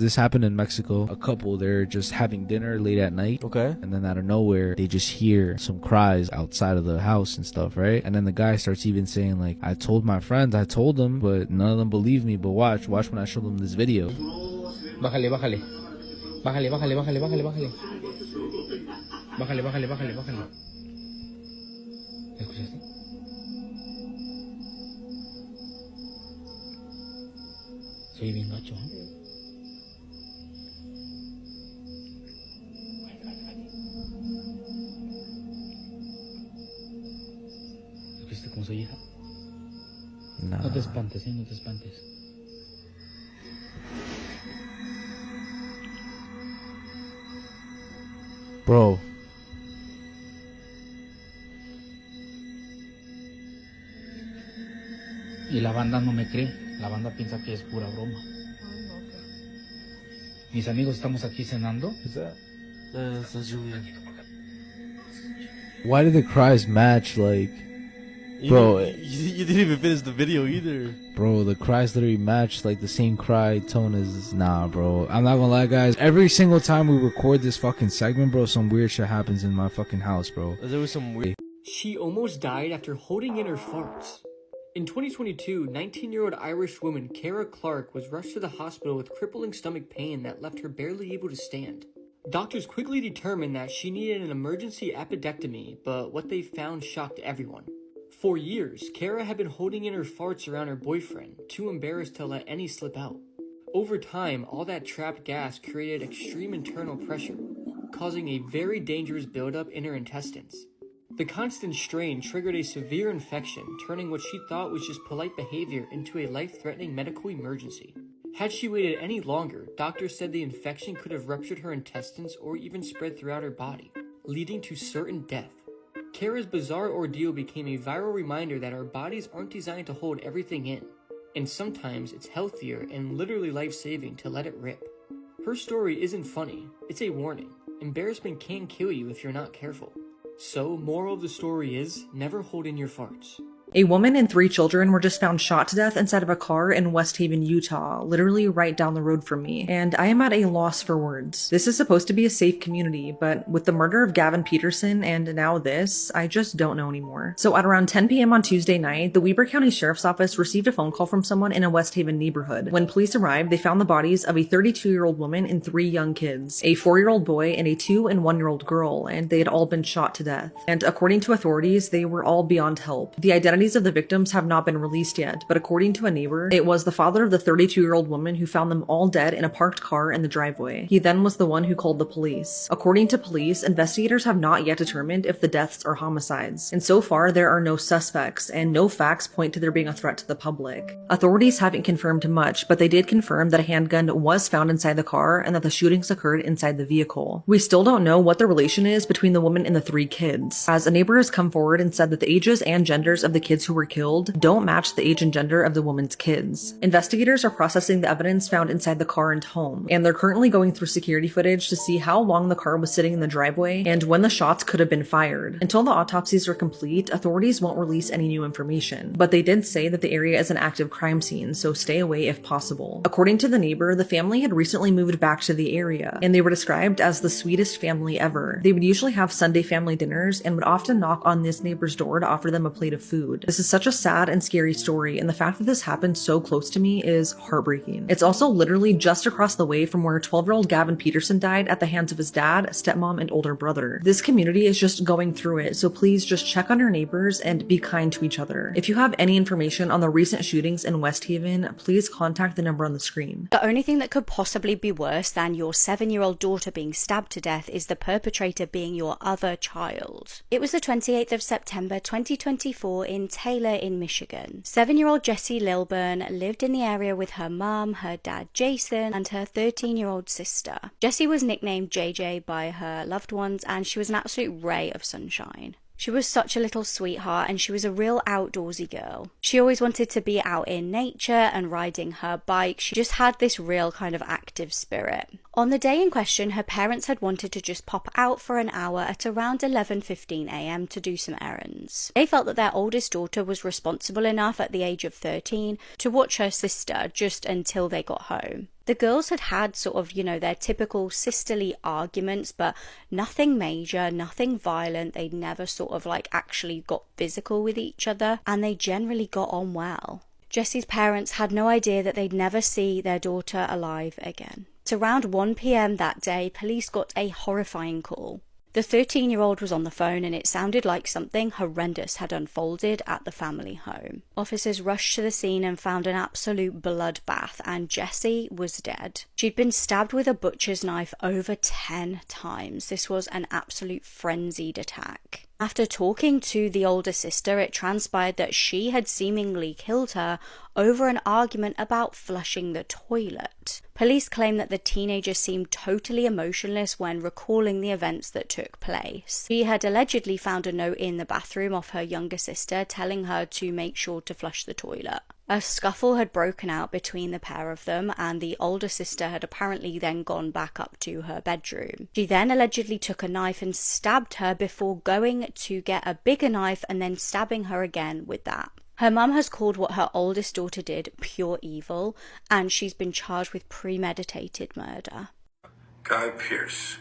This happened in Mexico. A couple, they're just having dinner late at night. Okay. And then out of nowhere, they just hear some cries outside of the house and stuff, right? And then the guy starts even saying like, I told my friends, I told them, but none of them believe me. But watch when I show them this video. Bájale, bájale. Bájale, bájale, bájale, bájale, bájale. Bájale, bájale, bájale, bájale. ¿Escuchaste? Soy bien gacho, ¿eh? ¿Escuchaste cómo soy hija? Nah. No te espantes, no te espantes. Bro. Y la banda no me cree. La banda piensa que es pura broma. Mis amigos estamos aquí cenando. Why did the cries match? Like, bro, You didn't even finish the video either. bro, the cries literally match like the same cry tone as. Nah, bro. I'm not gonna lie, guys. Every single time we record this fucking segment, bro, some weird shit happens in my fucking house, bro. There was some weird. She almost died after holding in her farts. In 2022, 19-year-old Irish woman Cara Clark was rushed to the hospital with crippling stomach pain that left her barely able to stand. Doctors quickly determined that she needed an emergency appendectomy, but what they found shocked everyone. For years, Cara had been holding in her farts around her boyfriend, too embarrassed to let any slip out. Over time, all that trapped gas created extreme internal pressure, causing a very dangerous buildup in her intestines. The constant strain triggered a severe infection, turning what she thought was just polite behavior into a life-threatening medical emergency. Had she waited any longer, doctors said the infection could have ruptured her intestines or even spread throughout her body, leading to certain death. Cara's bizarre ordeal became a viral reminder that our bodies aren't designed to hold everything in, and sometimes it's healthier and literally life-saving to let it rip. Her story isn't funny, it's a warning. Embarrassment can kill you if you're not careful. So, moral of the story is, never hold in your farts. A woman and 3 children were just found shot to death inside of a car in West Haven, Utah, literally right down the road from me, and I am at a loss for words. This is supposed to be a safe community, but with the murder of Gavin Peterson and now this, I just don't know anymore. So at around 10 p.m. on Tuesday night, the Weber County Sheriff's Office received a phone call from someone in a West Haven neighborhood. When police arrived, they found the bodies of a 32-year-old woman and 3 young kids, a 4-year-old boy and a 2- and 1-year-old girl, and they had all been shot to death. And according to authorities, they were all beyond help. The identities of the victims have not been released yet, but according to a neighbor, it was the father of the 32-year-old woman who found them all dead in a parked car in the driveway. He then was the one who called the police. According to police, investigators have not yet determined if the deaths are homicides, and so far there are no suspects, and no facts point to there being a threat to the public. Authorities haven't confirmed much, but they did confirm that a handgun was found inside the car and that the shootings occurred inside the vehicle. We still don't know what the relation is between the woman and the 3 kids, as a neighbor has come forward and said that the ages and genders of the kids who were killed don't match the age and gender of the woman's kids. Investigators are processing the evidence found inside the car and home, and they're currently going through security footage to see how long the car was sitting in the driveway and when the shots could have been fired. Until the autopsies are complete, authorities won't release any new information, but they did say that the area is an active crime scene, so stay away if possible. According to the neighbor, the family had recently moved back to the area, and they were described as the sweetest family ever. They would usually have Sunday family dinners and would often knock on this neighbor's door to offer them a plate of food. This is such a sad and scary story, and the fact that this happened so close to me is heartbreaking. It's also literally just across the way from where 12-year-old Gavin Peterson died at the hands of his dad, stepmom, and older brother. This community is just going through it, so please just check on your neighbors and be kind to each other. If you have any information on the recent shootings in West Haven, please contact the number on the screen. The only thing that could possibly be worse than your 7-year-old daughter being stabbed to death is the perpetrator being your other child. It was the 28th of September 2024 in Taylor in Michigan. 7-year-old Jessie Lilburn lived in the area with her mum, her dad Jason, and her 13-year-old sister. Jessie was nicknamed JJ by her loved ones, and she was an absolute ray of sunshine. She was such a little sweetheart, and she was a real outdoorsy girl. She always wanted to be out in nature and riding her bike. She just had this real kind of active spirit. On the day in question, her parents had wanted to just pop out for an hour at around 11:15 a.m. to do some errands. They felt that their oldest daughter was responsible enough at the age of 13 to watch her sister just until they got home. The girls had had sort of, their typical sisterly arguments, but nothing major, nothing violent. They'd never sort of actually got physical with each other, and they generally got on well. Jessie's parents had no idea that they'd never see their daughter alive again. At around 1 p.m. that day, police got a horrifying call. The 13-year-old was on the phone, and it sounded like something horrendous had unfolded at the family home. Officers rushed to the scene and found an absolute bloodbath, and Jessie was dead. She'd been stabbed with a butcher's knife over 10 times. This was an absolute frenzied attack. After talking to the older sister, it transpired that she had seemingly killed her over an argument about flushing the toilet. Police claim that the teenager seemed totally emotionless when recalling the events that took place. She had allegedly found a note in the bathroom of her younger sister telling her to make sure to flush the toilet. A scuffle had broken out between the pair of them, and the older sister had apparently then gone back up to her bedroom. She then allegedly took a knife and stabbed her before going to get a bigger knife and then stabbing her again with that. Her mum has called what her oldest daughter did pure evil, and she's been charged with premeditated murder. Guy Pearce,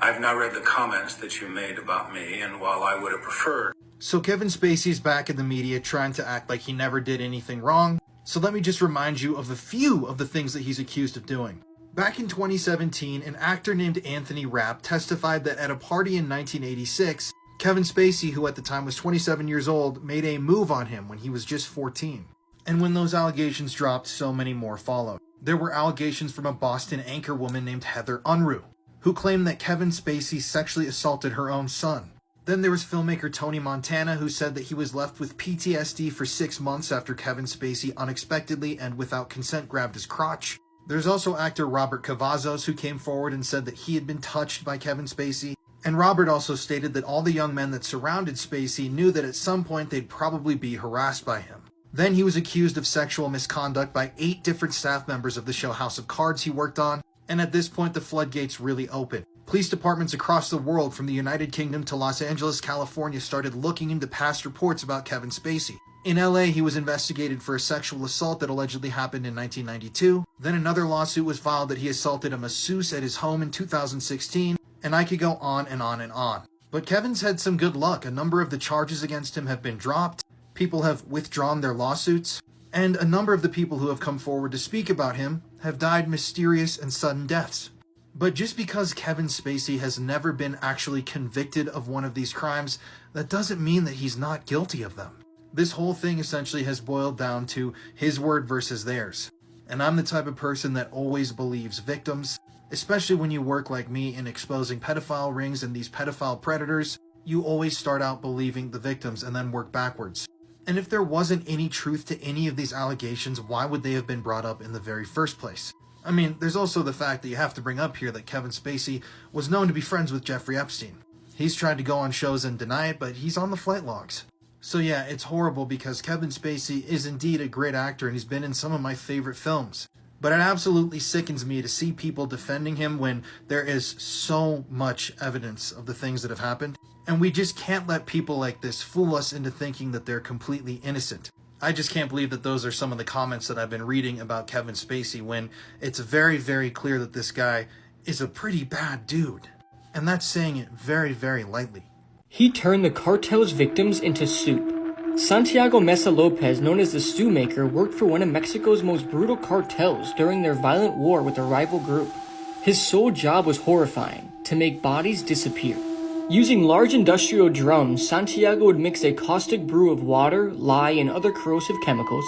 I've now read the comments that you made about me, and while I would have preferred... So Kevin Spacey's back in the media trying to act like he never did anything wrong. So let me just remind you of a few of the things that he's accused of doing. Back in 2017, an actor named Anthony Rapp testified that at a party in 1986, Kevin Spacey, who at the time was 27 years old, made a move on him when he was just 14. And when those allegations dropped, so many more followed. There were allegations from a Boston anchorwoman named Heather Unruh, who claimed that Kevin Spacey sexually assaulted her own son. Then there was filmmaker Tony Montana, who said that he was left with PTSD for 6 months after Kevin Spacey unexpectedly and without consent grabbed his crotch. There's also actor Robert Cavazos, who came forward and said that he had been touched by Kevin Spacey. And Robert also stated that all the young men that surrounded Spacey knew that at some point they'd probably be harassed by him. Then he was accused of sexual misconduct by 8 different staff members of the show House of Cards he worked on, and at this point the floodgates really opened. Police departments across the world, from the United Kingdom to Los Angeles, California, started looking into past reports about Kevin Spacey. In LA, he was investigated for a sexual assault that allegedly happened in 1992. Then another lawsuit was filed that he assaulted a masseuse at his home in 2016, and I could go on and on and on. But Kevin's had some good luck. A number of the charges against him have been dropped, people have withdrawn their lawsuits, and a number of the people who have come forward to speak about him have died mysterious and sudden deaths. But just because Kevin Spacey has never been actually convicted of one of these crimes, that doesn't mean that he's not guilty of them. This whole thing essentially has boiled down to his word versus theirs. And I'm the type of person that always believes victims, especially when you work like me in exposing pedophile rings and these pedophile predators. You always start out believing the victims and then work backwards. And if there wasn't any truth to any of these allegations, why would they have been brought up in the very first place? I mean, there's also the fact that you have to bring up here that Kevin Spacey was known to be friends with Jeffrey Epstein. He's tried to go on shows and deny it, but he's on the flight logs. So yeah, it's horrible because Kevin Spacey is indeed a great actor and he's been in some of my favorite films. But it absolutely sickens me to see people defending him when there is so much evidence of the things that have happened. And we just can't let people like this fool us into thinking that they're completely innocent. I just can't believe that those are some of the comments that I've been reading about Kevin Spacey when it's very, very clear that this guy is a pretty bad dude. And that's saying it very, very lightly. He turned the cartel's victims into soup. Santiago Mesa Lopez, known as the Stew Maker, worked for one of Mexico's most brutal cartels during their violent war with a rival group. His sole job was horrifying: to make bodies disappear. Using large industrial drums, Santiago would mix a caustic brew of water, lye, and other corrosive chemicals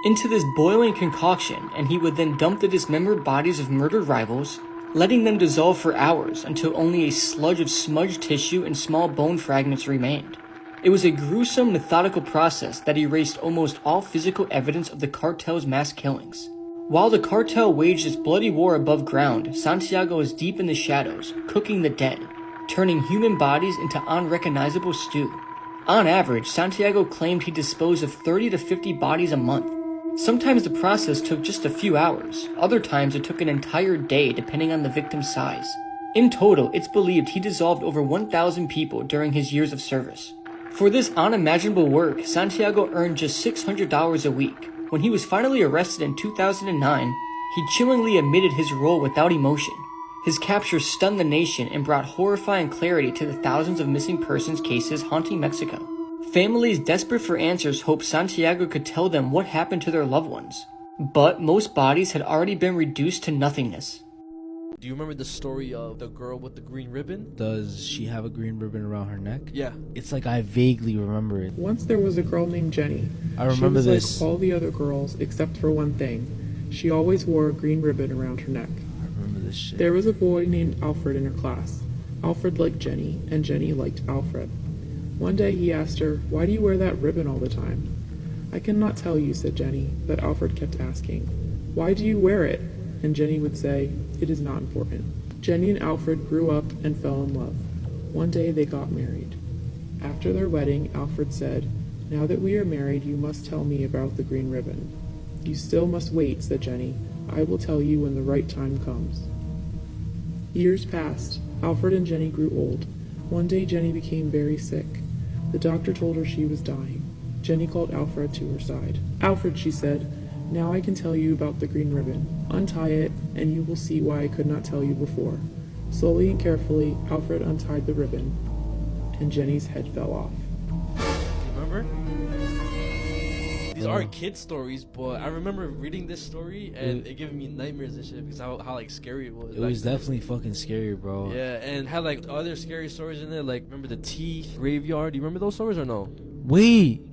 into this boiling concoction, and he would then dump the dismembered bodies of murdered rivals, letting them dissolve for hours until only a sludge of smudged tissue and small bone fragments remained. It was a gruesome, methodical process that erased almost all physical evidence of the cartel's mass killings. While the cartel waged its bloody war above ground, Santiago was deep in the shadows, cooking the dead, turning human bodies into unrecognizable stew. On average, Santiago claimed he disposed of 30 to 50 bodies a month. Sometimes the process took just a few hours, other times it took an entire day depending on the victim's size. In total, it's believed he dissolved over 1,000 people during his years of service. For this unimaginable work, Santiago earned just $600 a week. When he was finally arrested in 2009, He chillingly admitted his role without emotion. His capture stunned the nation and brought horrifying clarity to the thousands of missing persons cases haunting Mexico. Families desperate for answers hoped Santiago could tell them what happened to their loved ones. But most bodies had already been reduced to nothingness. Do you remember the story of the girl with the green ribbon? Does she have a green ribbon around her neck? Yeah. It's like I vaguely remember it. Once there was a girl named Jenny. I remember she was this. like all the other girls except for one thing. She always wore a green ribbon around her neck. I remember this shit. There was a boy named Alfred in her class. Alfred liked Jenny, and Jenny liked Alfred. One day he asked her, "Why do you wear that ribbon all the time?" "I cannot tell you," said Jenny, but Alfred kept asking, "Why do you wear it?" And Jenny would say, "It is not important." Jenny and Alfred grew up and fell in love. One day they got married. After their wedding, Alfred said, "Now that we are married, you must tell me about the green ribbon." "You still must wait," said Jenny. "I will tell you when the right time comes." Years passed. Alfred and Jenny grew old. One day Jenny became very sick. The doctor told her she was dying. Jenny called Alfred to her side. "Alfred," she said, "now I can tell you about the green ribbon. Untie it, and you will see why I could not tell you before." Slowly and carefully, Alfred untied the ribbon, and Jenny's head fell off. Remember? These aren't kid stories, but I remember reading this story and it giving me nightmares and shit because how like scary it was. It was definitely fucking scary, bro. Yeah, and had like other scary stories in it. Like, remember the tea graveyard? Do you remember those stories or no? Wait,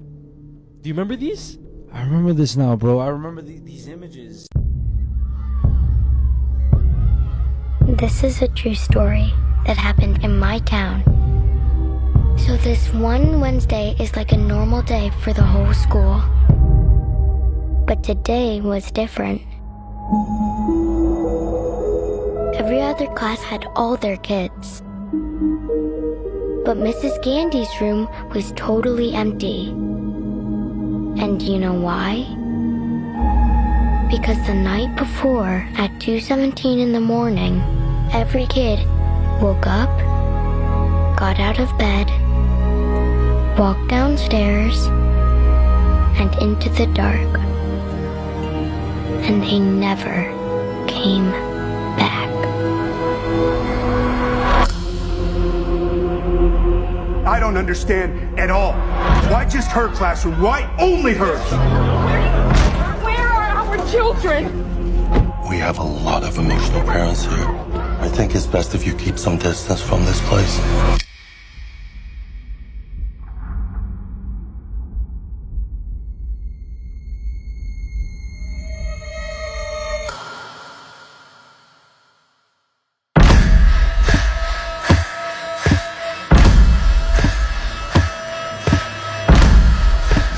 Do you remember these? I remember this now, bro. I remember these images. This is a true story that happened in my town. So this one Wednesday is like a normal day for the whole school. But today was different. Every other class had all their kids. But Mrs. Gandy's room was totally empty. And you know why? Because the night before, at 2:17 in the morning, every kid woke up, got out of bed, walked downstairs, and into the dark. And they never came back. I don't understand at all. Why just her classroom? Why only hers? Where are our children? We have a lot of emotional parents here. I think it's best if you keep some distance from this place.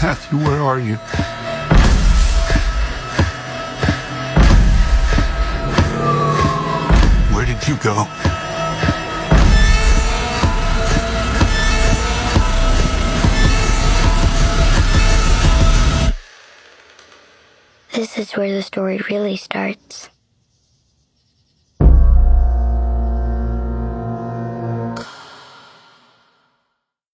Matthew, where are you? Where did you go? This is where the story really starts.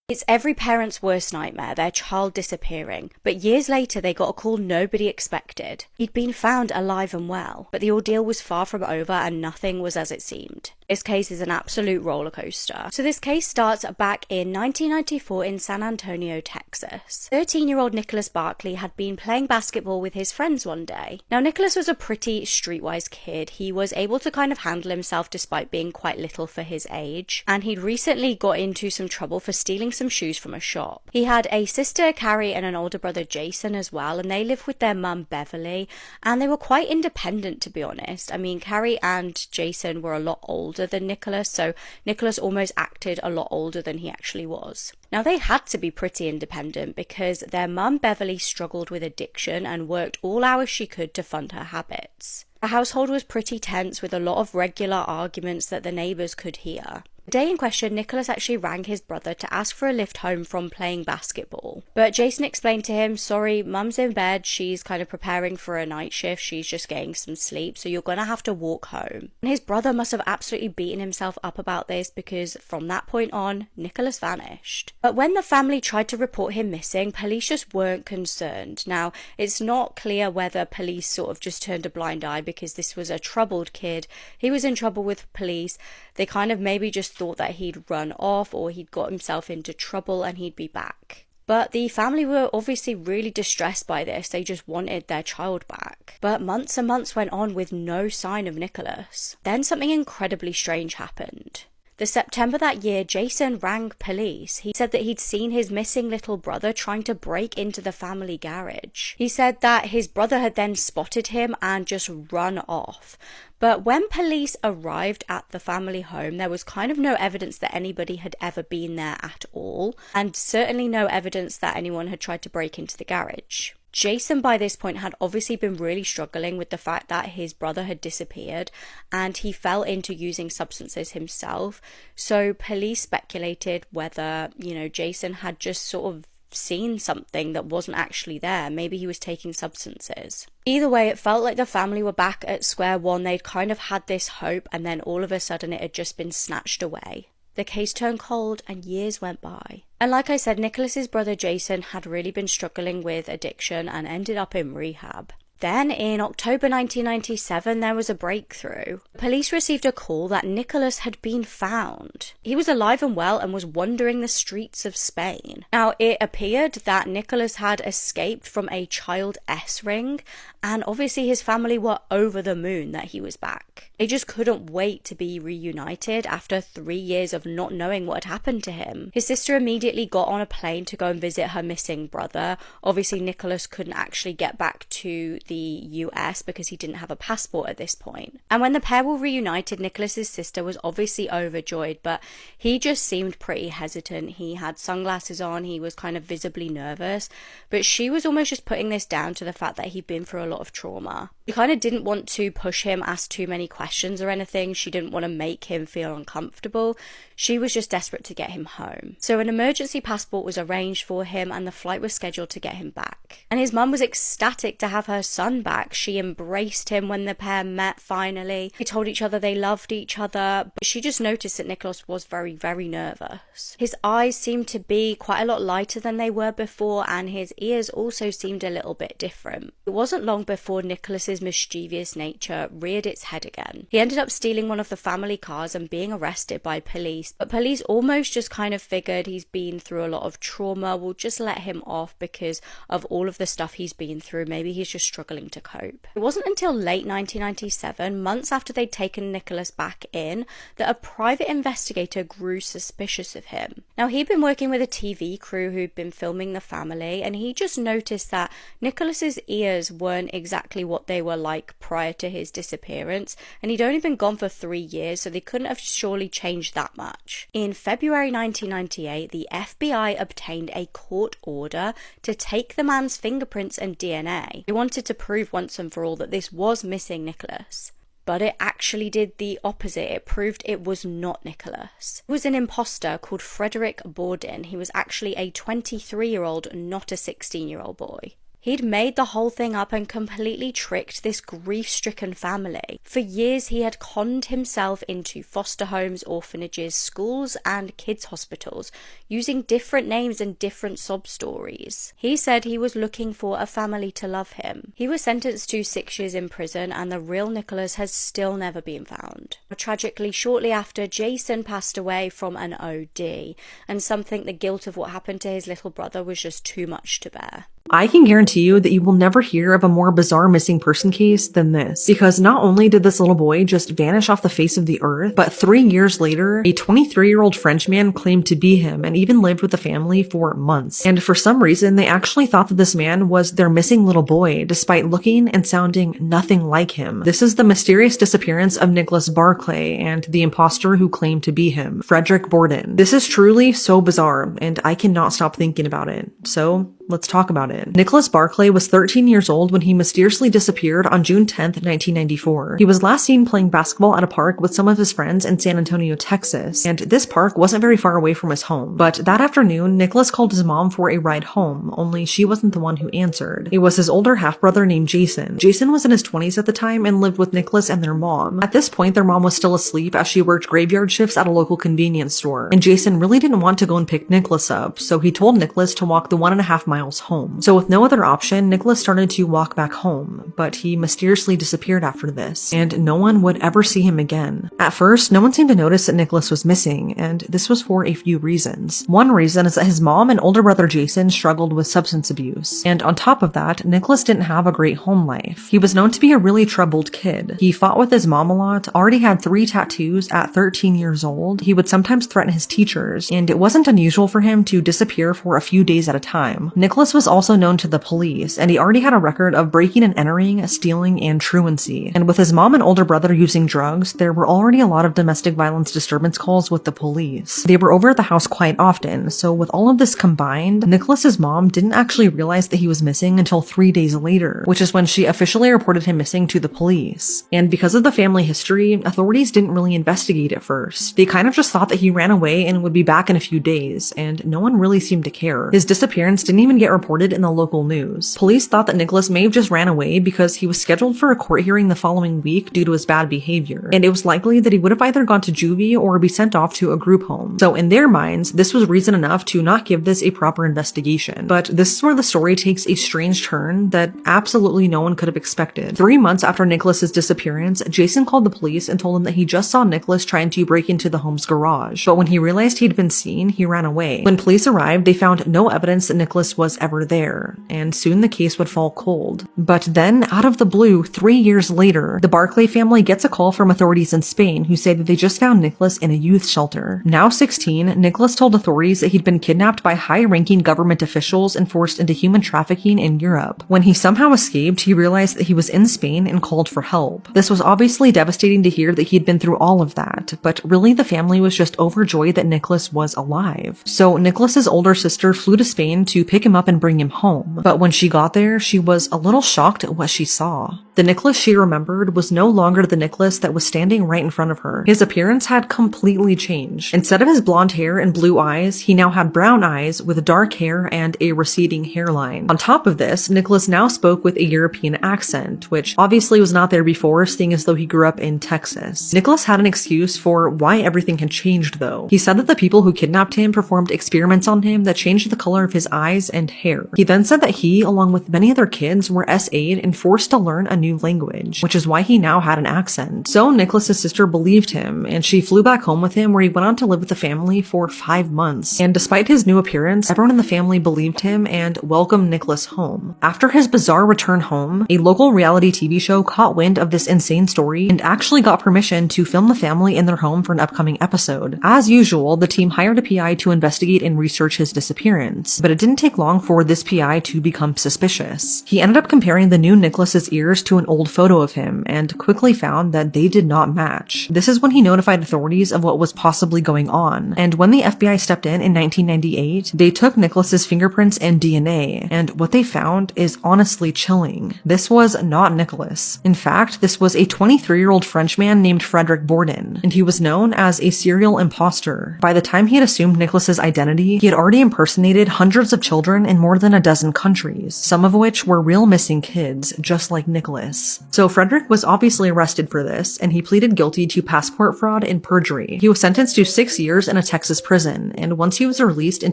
It's every parent's worst nightmare, their child disappearing. But years later, they got a call nobody expected. He'd been found alive and well, but the ordeal was far from over and nothing was as it seemed. This case is an absolute roller coaster. So this case starts back in 1994 in San Antonio, Texas. 13-year-old Nicholas Barkley had been playing basketball with his friends one day. Now, Nicholas was a pretty streetwise kid. He was able to kind of handle himself despite being quite little for his age. And he'd recently got into some trouble for stealing some shoes from a shop. He had a sister, Carrie, and an older brother, Jason, as well, and they lived with their mum, Beverly, and they were quite independent, to be honest. I mean, Carrie and Jason were a lot older than Nicholas, so Nicholas almost acted a lot older than he actually was. Now, they had to be pretty independent because their mum, Beverly, struggled with addiction and worked all hours she could to fund her habits. The household was pretty tense with a lot of regular arguments that the neighbours could hear. The day in question, Nicholas actually rang his brother to ask for a lift home from playing basketball. But Jason explained to him, sorry, mum's in bed, she's kind of preparing for a night shift, she's just getting some sleep, so you're gonna have to walk home. And his brother must have absolutely beaten himself up about this, because from that point on, Nicholas vanished. But when the family tried to report him missing, police just weren't concerned. Now, it's not clear whether police sort of just turned a blind eye because this was a troubled kid. He was in trouble with police. They kind of maybe just thought that he'd run off or he'd got himself into trouble and he'd be back. But the family were obviously really distressed by this. They just wanted their child back. But months and months went on with no sign of Nicholas. Then something incredibly strange happened. The September that year, Jason rang police. He said that he'd seen his missing little brother trying to break into the family garage. He said that his brother had then spotted him and just run off. But when police arrived at the family home, there was kind of no evidence that anybody had ever been there at all, and certainly no evidence that anyone had tried to break into the garage. Jason by this point had obviously been really struggling with the fact that his brother had disappeared, and he fell into using substances himself. So police speculated whether, Jason had just sort of seen something that wasn't actually there. Maybe he was taking substances. Either way, it felt like the family were back at square one. They'd kind of had this hope, and then all of a sudden it had just been snatched away. The case turned cold and years went by. And like I said, Nicholas's brother Jason had really been struggling with addiction and ended up in rehab. Then, in October 1997, there was a breakthrough. Police received a call that Nicholas had been found. He was alive and well and was wandering the streets of Spain. Now, it appeared that Nicholas had escaped from a child S-ring, and obviously his family were over the moon that he was back. They just couldn't wait to be reunited after 3 years of not knowing what had happened to him. His sister immediately got on a plane to go and visit her missing brother. Obviously, Nicholas couldn't actually get back to the US because he didn't have a passport at this point. And when the pair were reunited, Nicholas's sister was obviously overjoyed, but he just seemed pretty hesitant. He had sunglasses on, he was kind of visibly nervous, but she was almost just putting this down to the fact that he'd been through a lot of trauma. She kind of didn't want to push him, ask too many questions or anything. She didn't want to make him feel uncomfortable. She was just desperate to get him home. So an emergency passport was arranged for him and the flight was scheduled to get him back. And his mum was ecstatic to have her son back. She embraced him when the pair met finally. They told each other they loved each other, but she just noticed that Nicholas was very, very nervous. His eyes seemed to be quite a lot lighter than they were before, and his ears also seemed a little bit different. It wasn't long before Nicholas's mischievous nature reared its head again. He ended up stealing one of the family cars and being arrested by police, but police almost just kind of figured he's been through a lot of trauma, we'll just let him off because of all of the stuff he's been through. Maybe he's just struggling to cope. It wasn't until late 1997, months after they'd taken Nicholas back in, that a private investigator grew suspicious of him. Now, he'd been working with a TV crew who'd been filming the family, and he just noticed that Nicholas's ears weren't exactly what they were like prior to his disappearance, and he'd only been gone for 3 years, so they couldn't have surely changed that much. In February 1998, the FBI obtained a court order to take the man's fingerprints and DNA. They wanted to prove once and for all that this was missing Nicholas. But it actually did the opposite. It proved it was not Nicholas. It was an imposter called Frederick Borden. He was actually a 23-year-old, not a 16-year-old boy. He'd made the whole thing up and completely tricked this grief-stricken family. For years, he had conned himself into foster homes, orphanages, schools, and kids' hospitals, using different names and different sob stories. He said he was looking for a family to love him. He was sentenced to 6 years in prison, and the real Nicholas has still never been found. Tragically, shortly after, Jason passed away from an OD, and some think the guilt of what happened to his little brother was just too much to bear. I can guarantee you that you will never hear of a more bizarre missing person case than this, because not only did this little boy just vanish off the face of the earth, but 3 years later, a 23-year-old Frenchman claimed to be him and even lived with the family for months. And for some reason, they actually thought that this man was their missing little boy, despite looking and sounding nothing like him. This is the mysterious disappearance of Nicholas Barclay and the imposter who claimed to be him, Frederick Borden. This is truly so bizarre, and I cannot stop thinking about it. So let's talk about it. it. Nicholas Barclay was 13 years old when he mysteriously disappeared on June 10th, 1994. He was last seen playing basketball at a park with some of his friends in San Antonio, Texas, and this park wasn't very far away from his home. But that afternoon, Nicholas called his mom for a ride home, only she wasn't the one who answered. It was his older half-brother named Jason. Jason was in his 20s at the time and lived with Nicholas and their mom. At this point, their mom was still asleep as she worked graveyard shifts at a local convenience store, and Jason really didn't want to go and pick Nicholas up, so he told Nicholas to walk the 1.5 miles home. So with no other option, Nicholas started to walk back home, but he mysteriously disappeared after this, and no one would ever see him again. At first, no one seemed to notice that Nicholas was missing, and this was for a few reasons. One reason is that his mom and older brother Jason struggled with substance abuse, and on top of that, Nicholas didn't have a great home life. He was known to be a really troubled kid. He fought with his mom a lot, already had 3 tattoos at 13 years old. He would sometimes threaten his teachers, and it wasn't unusual for him to disappear for a few days at a time. Nicholas was also known to the police, and he already had a record of breaking and entering, stealing, and truancy. And with his mom and older brother using drugs, there were already a lot of domestic violence disturbance calls with the police. They were over at the house quite often, so with all of this combined, Nicholas's mom didn't actually realize that he was missing until 3 days later, which is when she officially reported him missing to the police. And because of the family history, authorities didn't really investigate at first. They kind of just thought that he ran away and would be back in a few days, and no one really seemed to care. His disappearance didn't even get reported in the local news. Police thought that Nicholas may have just ran away because he was scheduled for a court hearing the following week due to his bad behavior, and it was likely that he would have either gone to juvie or be sent off to a group home. So in their minds, this was reason enough to not give this a proper investigation. But this is where the story takes a strange turn that absolutely no one could have expected. 3 months after Nicholas's disappearance, Jason called the police and told them that he just saw Nicholas trying to break into the home's garage, but when he realized he'd been seen, he ran away. When police arrived, they found no evidence that Nicholas was ever there, and soon the case would fall cold. But then, out of the blue, 3 years later, the Barclay family gets a call from authorities in Spain who say that they just found Nicholas in a youth shelter. Now 16, Nicholas told authorities that he'd been kidnapped by high-ranking government officials and forced into human trafficking in Europe. When he somehow escaped, he realized that he was in Spain and called for help. This was obviously devastating to hear that he'd been through all of that, but really the family was just overjoyed that Nicholas was alive. So Nicholas's older sister flew to Spain to pick him up and bring him home, but when she got there, she was a little shocked at what she saw. The Nicholas she remembered was no longer the Nicholas that was standing right in front of her. His appearance had completely changed. Instead of his blonde hair and blue eyes, he now had brown eyes with dark hair and a receding hairline. On top of this, Nicholas now spoke with a European accent, which obviously was not there before, seeing as though he grew up in Texas. Nicholas had an excuse for why everything had changed, though. He said that the people who kidnapped him performed experiments on him that changed the color of his eyes and hair. He then said that he, along with many other kids, were SA'd and forced to learn a new language, which is why he now had an accent. So Nicholas's sister believed him, and she flew back home with him, where he went on to live with the family for 5 months. And despite his new appearance, everyone in the family believed him and welcomed Nicholas home. After his bizarre return home, a local reality TV show caught wind of this insane story and actually got permission to film the family in their home for an upcoming episode. As usual, the team hired a PI to investigate and research his disappearance, but it didn't take long for this PI to become suspicious. He ended up comparing the new Nicholas's ears to an old photo of him and quickly found that they did not match. This is when he notified authorities of what was possibly going on, and when the FBI stepped in 1998, they took Nicholas's fingerprints and DNA, and what they found is honestly chilling. This was not Nicholas. In fact, this was a 23-year-old Frenchman named Frederick Bourdon, and he was known as a serial imposter. By the time he had assumed Nicholas's identity, he had already impersonated hundreds of children in more than a dozen countries, some of which were real missing kids, just like Nicholas. So Frederick was obviously arrested for this, and he pleaded guilty to passport fraud and perjury. He was sentenced to 6 years in a Texas prison, and once he was released in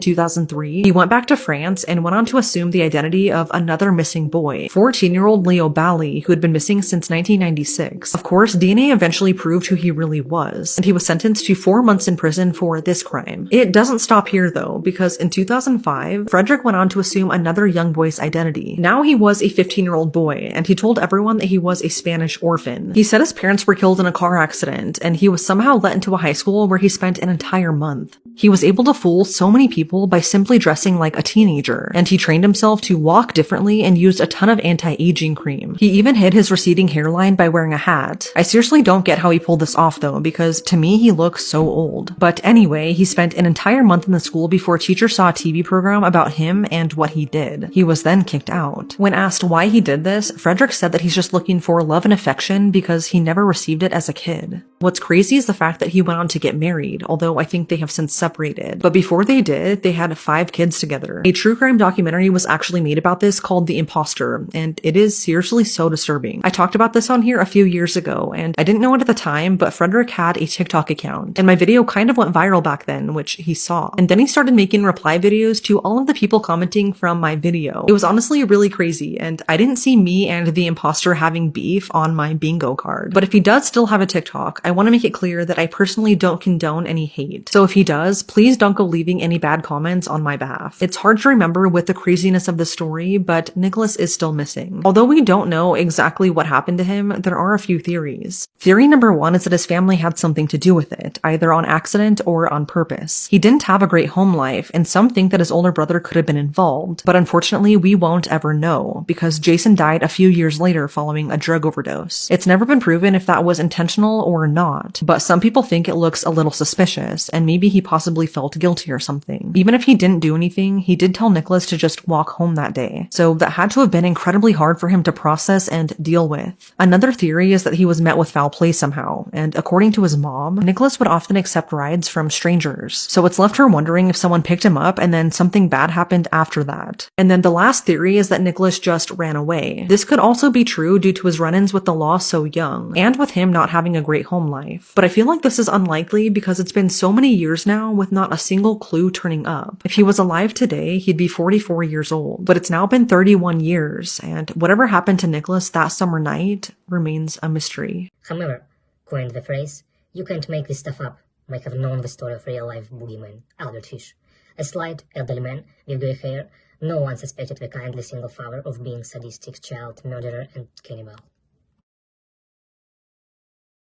2003, he went back to France and went on to assume the identity of another missing boy, 14-year-old Leo Bally, who had been missing since 1996. Of course, DNA eventually proved who he really was, and he was sentenced to 4 months in prison for this crime. It doesn't stop here though, because in 2005, Frederick went on to assume another young boy's identity. Now he was a 15-year-old boy, and he told everyone that he was a Spanish orphan. He said his parents were killed in a car accident, and he was somehow let into a high school where he spent an entire month. He was able to fool so many people by simply dressing like a teenager, and he trained himself to walk differently and used a ton of anti-aging cream. He even hid his receding hairline by wearing a hat. I seriously don't get how he pulled this off though, because to me he looks so old. But anyway, he spent an entire month in the school before a teacher saw a TV program about him and what he did. He was then kicked out. When asked why he did this, Frederick said that he's just looking for love and affection because he never received it as a kid. What's crazy is the fact that he went on to get married, although I think they have since separated. But before they did, they had 5 kids together. A true crime documentary was actually made about this called The Imposter, and it is seriously so disturbing. I talked about this on here a few years ago, and I didn't know it at the time, but Frederick had a TikTok account, and my video kind of went viral back then, which he saw. And then he started making reply videos to all of the people commenting from my video. It was honestly really crazy, and I didn't see me and The Imposter having beef on my bingo card. But if he does still have a TikTok, I want to make it clear that I personally don't condone any hate. So if he does, please don't go leaving any bad comments on my behalf. It's hard to remember with the craziness of the story, but Nicholas is still missing. Although we don't know exactly what happened to him, there are a few theories. Theory number 1 is that his family had something to do with it, either on accident or on purpose. He didn't have a great home life, and some think that his older brother could have been involved, but unfortunately we won't ever know, because Jason died a few years later following a drug overdose. It's never been proven if that was intentional or not, but some people think it looks a little suspicious, and maybe he possibly felt guilty or something. Even if he didn't do anything, he did tell Nicholas to just walk home that day, so that had to have been incredibly hard for him to process and deal with. Another theory is that he was met with foul play somehow, and according to his mom, Nicholas would often accept rides from strangers, so it's left her wondering if someone picked him up and then something bad happened after that. And then the last theory is that Nicholas just ran away. This could also be true due to his run-ins with the law so young, and with him not having a great home life. But I feel like this is unlikely because it's been so many years now with not a single clue turning up. If he was alive today, he'd be 44 years old, but it's now been 31 years, and whatever happened to Nicholas that summer night remains a mystery. However, according to the phrase, you can't make this stuff up, might have known the story of real-life boogeyman, Albert Fish. A slight, elderly man with grey hair, no one suspected the kindly single father of being sadistic child murderer and cannibal.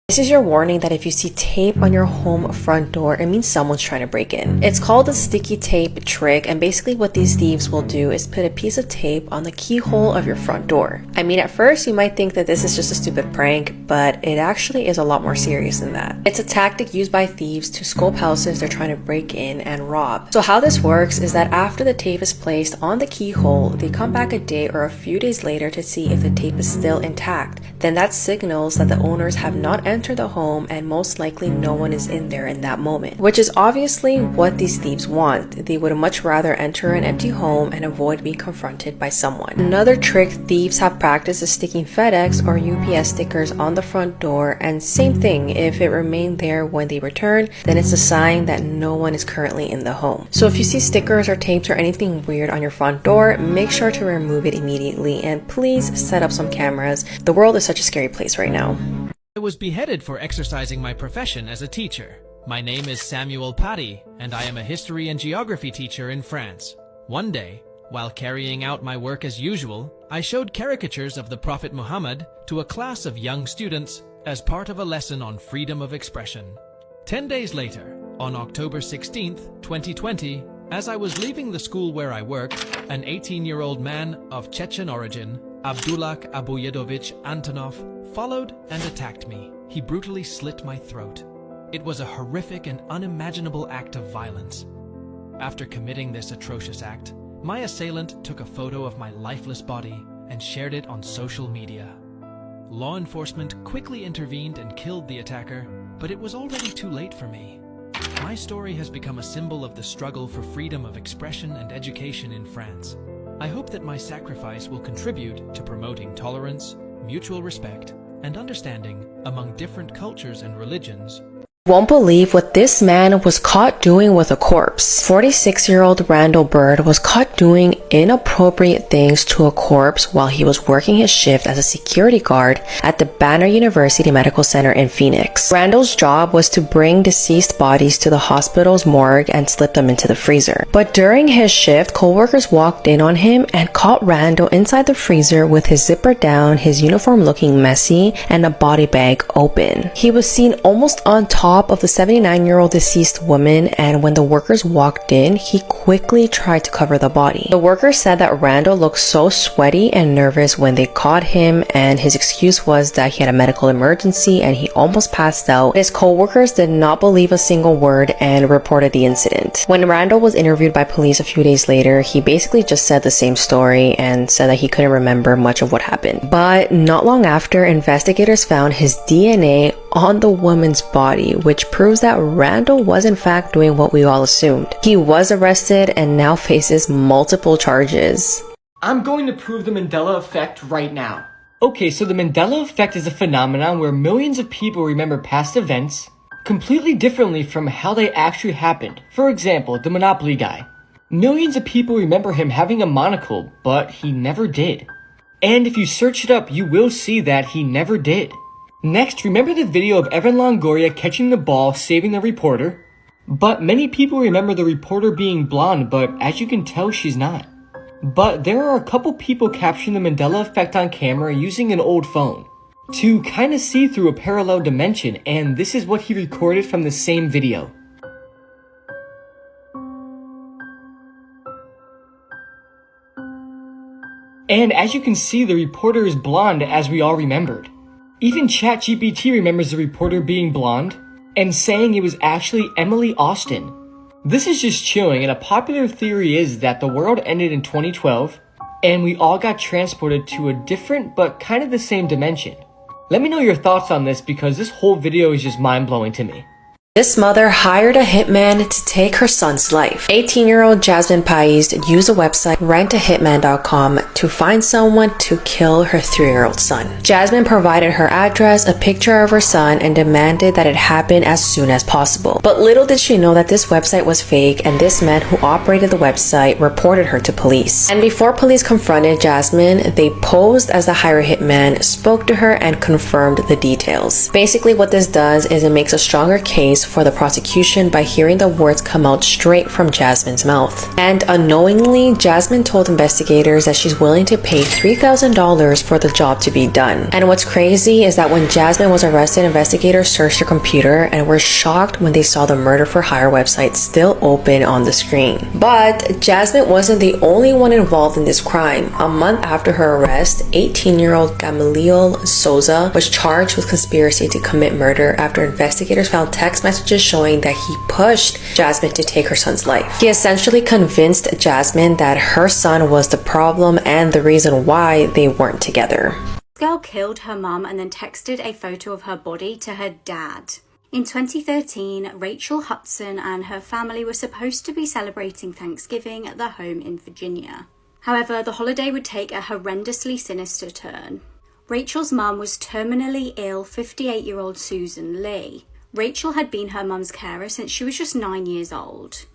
This is your warning that if you see tape on your home front door, it means someone's trying to break in. It's called the sticky tape trick, and basically what these thieves will do is put a piece of tape on the keyhole of your front door. I mean, at first you might think that this is just a stupid prank, but it actually is a lot more serious than that. It's a tactic used by thieves to scope houses they're trying to break in and rob. So how this works is that after the tape is placed on the keyhole, they come back a day or a few days later to see if the tape is still intact. Then that signals that the owners have not entered the home and most likely no one is in there in that moment, which is obviously what these thieves want. They would much rather enter an empty home and avoid being confronted by someone. Another trick thieves have practiced is sticking FedEx or UPS stickers on the front door, and same thing, if it remained there when they return, then it's a sign that no one is currently in the home. So if you see stickers or tapes or anything weird on your front door, make sure to remove it immediately, and please set up some cameras. The world is such a scary place right now. I was beheaded for exercising my profession as a teacher. My name is Samuel Paty, and I am a history and geography teacher in France. One day, while carrying out my work as usual, I showed caricatures of the Prophet Muhammad to a class of young students as part of a lesson on freedom of expression. 10 days later, on October 16th, 2020, as I was leaving the school where I work, an 18-year-old man of Chechen origin, Abdullah Abuyedovich Antonov, followed and attacked me. He brutally slit my throat. It was a horrific and unimaginable act of violence. After committing this atrocious act, my assailant took a photo of my lifeless body and shared it on social media. Law enforcement quickly intervened and killed the attacker, but it was already too late for me. My story has become a symbol of the struggle for freedom of expression and education in France. I hope that my sacrifice will contribute to promoting tolerance, mutual respect, and understanding among different cultures and religions. Won't believe what this man was caught doing with a corpse. 46-year-old Randall Bird was caught doing inappropriate things to a corpse while he was working his shift as a security guard at the Banner University Medical Center in Phoenix. Randall's job was to bring deceased bodies to the hospital's morgue and slip them into the freezer. But during his shift, coworkers walked in on him and caught Randall inside the freezer with his zipper down, his uniform looking messy, and a body bag open. He was seen almost on top top of the 79-year-old deceased woman, and when the workers walked in, he quickly tried to cover the body. The workers said that Randall looked so sweaty and nervous when they caught him, and his excuse was that he had a medical emergency and he almost passed out. His co-workers did not believe a single word and reported the incident. When Randall was interviewed by police a few days later, he basically just said the same story and said that he couldn't remember much of what happened. But not long after, investigators found his DNA on the woman's body, which proves that Randall was in fact doing what we all assumed. He was arrested and now faces multiple charges. I'm going to prove the Mandela effect right now. Okay, so the Mandela effect is a phenomenon where millions of people remember past events completely differently from how they actually happened. For example, the Monopoly guy. Millions of people remember him having a monocle, but he never did. And if you search it up, you will see that he never did. Next, remember the video of Evan Longoria catching the ball, saving the reporter? But many people remember the reporter being blonde, but as you can tell, she's not. But there are a couple people capturing the Mandela effect on camera using an old phone to kind of see through a parallel dimension, and this is what he recorded from the same video. And as you can see, the reporter is blonde, as we all remembered. Even ChatGPT remembers the reporter being blonde and saying it was actually Emily Austin. This is just chilling, and a popular theory is that the world ended in 2012 and we all got transported to a different but kind of the same dimension. Let me know your thoughts on this because this whole video is just mind-blowing to me. This mother hired a hitman to take her son's life. 18-year-old Jasmine Pais used a website, rentahitman.com, to find someone to kill her 3-year-old son. Jasmine provided her address, a picture of her son, and demanded that it happen as soon as possible. But little did she know that this website was fake, and this man who operated the website reported her to police. And before police confronted Jasmine, they posed as the hired hitman, spoke to her, and confirmed the details. Basically, what this does is it makes a stronger case for the prosecution by hearing the words come out straight from Jasmine's mouth. And unknowingly, Jasmine told investigators that she's willing to pay $3,000 for the job to be done. And what's crazy is that when Jasmine was arrested, investigators searched her computer and were shocked when they saw the murder for hire website still open on the screen. But Jasmine wasn't the only one involved in this crime. A month after her arrest, 18-year-old Gamaliel Souza was charged with conspiracy to commit murder after investigators found text messages showing that he pushed Jasmine to take her son's life. He essentially convinced Jasmine that her son was the problem and the reason why they weren't together. This girl killed her mum and then texted a photo of her body to her dad. In 2013, Rachel Hudson and her family were supposed to be celebrating Thanksgiving at their home in Virginia. However, the holiday would take a horrendously sinister turn. Rachel's mum was terminally ill 58-year-old Susan Lee. Rachel had been her mum's carer since she was just 9 years old.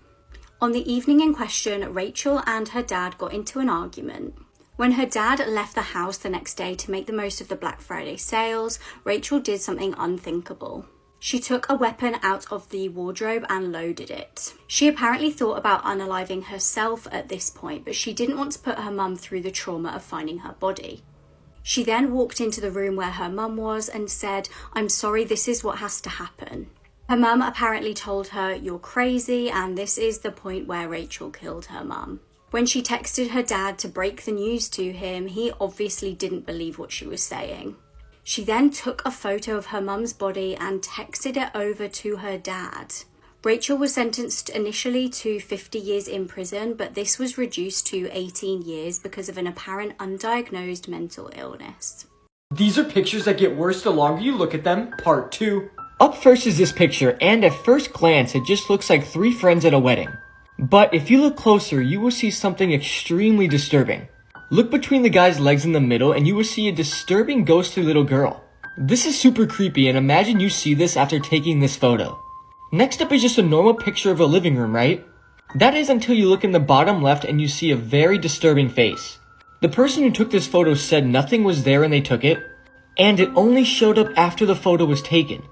On the evening in question, Rachel and her dad got into an argument. When her dad left the house the next day to make the most of the Black Friday sales, Rachel did something unthinkable. She took a weapon out of the wardrobe and loaded it. She apparently thought about unaliving herself at this point, but she didn't want to put her mum through the trauma of finding her body. She then walked into the room where her mum was and said, "I'm sorry, this is what has to happen." Her mum apparently told her, "You're crazy," and this is the point where Rachel killed her mum. When she texted her dad to break the news to him, he obviously didn't believe what she was saying. She then took a photo of her mum's body and texted it over to her dad. Rachel was sentenced initially to 50 years in prison, but this was reduced to 18 years because of an apparent undiagnosed mental illness. These are pictures that get worse the longer you look at them, part 2. Up first is this picture, and at first glance it just looks like 3 friends at a wedding. But if you look closer, you will see something extremely disturbing. Look between the guy's legs in the middle and you will see a disturbing ghostly little girl. This is super creepy, and imagine you see this after taking this photo. Next up is just a normal picture of a living room, right? That is until you look in the bottom left and you see a very disturbing face. The person who took this photo said nothing was there when they took it, and it only showed up after the photo was taken.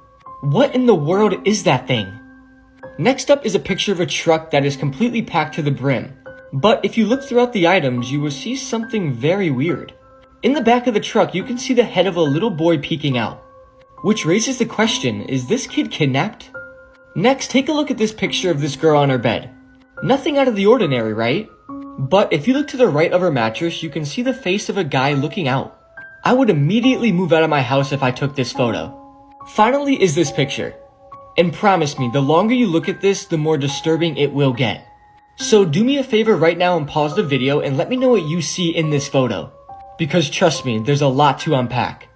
What in the world is that thing? Next up is a picture of a truck that is completely packed to the brim. But if you look throughout the items, you will see something very weird. In the back of the truck, you can see the head of a little boy peeking out. Which raises the question, is this kid kidnapped? Next, take a look at this picture of this girl on her bed. Nothing out of the ordinary, right? But if you look to the right of her mattress, you can see the face of a guy looking out. I would immediately move out of my house if I took this photo. Finally is this picture. And promise me, the longer you look at this, the more disturbing it will get. So do me a favor right now and pause the video and let me know what you see in this photo. Because trust me, there's a lot to unpack.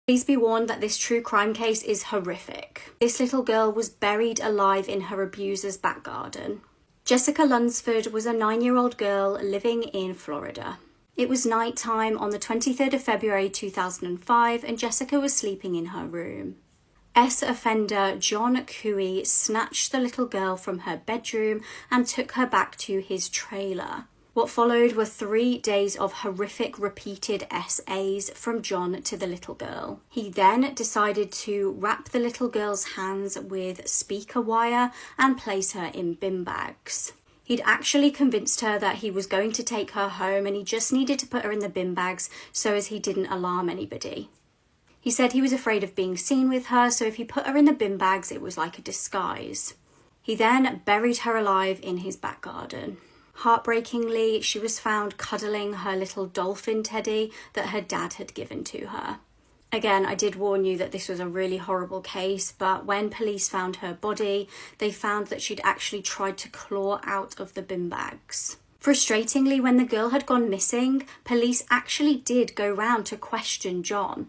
Please be warned that this true crime case is horrific. This little girl was buried alive in her abuser's back garden. Jessica Lunsford was a 9-year-old girl living in Florida. It was night time on the 23rd of February 2005 and Jessica was sleeping in her room. Offender John Cooey snatched the little girl from her bedroom and took her back to his trailer. What followed were 3 days of horrific repeated SAs from John to the little girl. He then decided to wrap the little girl's hands with speaker wire and place her in bin bags. He'd actually convinced her that he was going to take her home and he just needed to put her in the bin bags so as he didn't alarm anybody. He said he was afraid of being seen with her, so if he put her in the bin bags, it was like a disguise. He then buried her alive in his back garden. Heartbreakingly, she was found cuddling her little dolphin teddy that her dad had given to her. Again, I did warn you that this was a really horrible case, but when police found her body, they found that she'd actually tried to claw out of the bin bags. Frustratingly, when the girl had gone missing, police actually did go round to question John.